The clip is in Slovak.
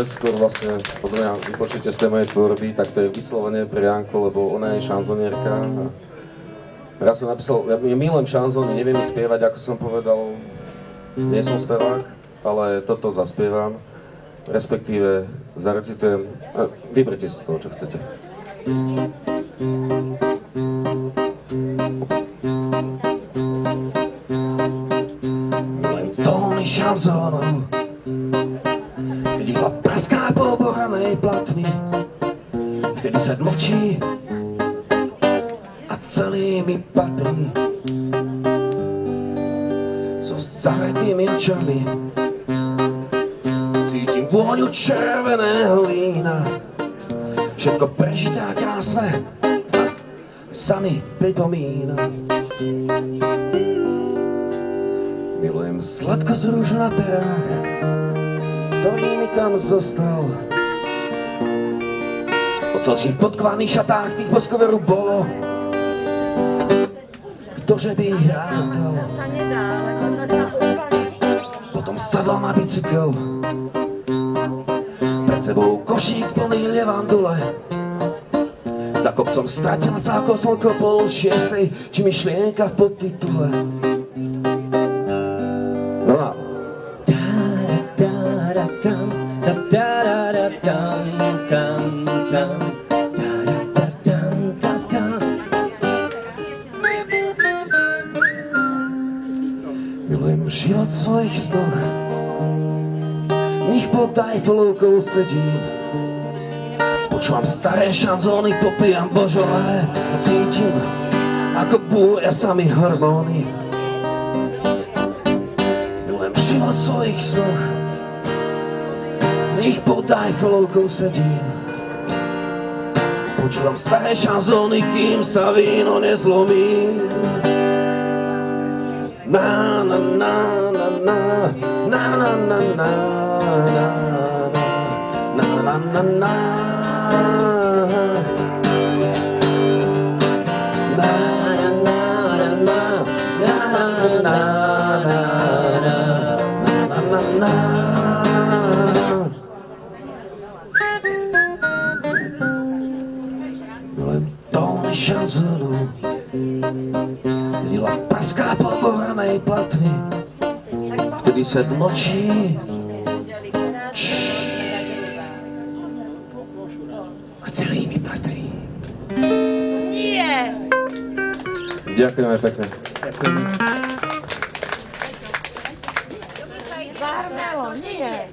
Skôr vlastne podľa mňa vypočujete z tej mojej tvorby, tak to je vyslovene pre Janko, lebo ona je šanzonierka. Raz som napísal, ja milujem šanzóny, neviem ich spievať, ako som povedal, nie som spevák, ale toto zaspievam, respektíve zarecitujem. Vyberte si z toho, čo chcete. Milujem tóny šanzónov, Iba praská po bohanej platni, vtedy sa mlčí a celý mi patrí. So zavretými očami cítim vôňu červeného vína. Všetko prežité a krásne sa mi pripomína. Milujem sladko z rúžu na perách, ktorý mi tam zostal. Po celčích podkvaných šatách tých boskoveru bolo, ktože by ich rátal. Potom sadla na bicykel, pred sebou košík plný levandule. Za kopcom stratila sa ako slnko pol 6, či myšlienka v podtitule. No a milujem život v svojich snoch, v nich pod Eiffelovkou sedím. Počúvam staré šanzóny, popíjam božolé a cítim, ako búria sa mi hormóny. Milujem život v svojich snoch, v nich pod Eiffelovkou sedím. Počúvam staré šanzóny, kým sa víno nezlomí. Na na na na na na na na na na na na na. Milujem tóny šanzónov, videla praská po bohanej platni, vtedy svet mlčí a celý mi patrí. Nie! Ďakujeme pekne. Barmelo, nie!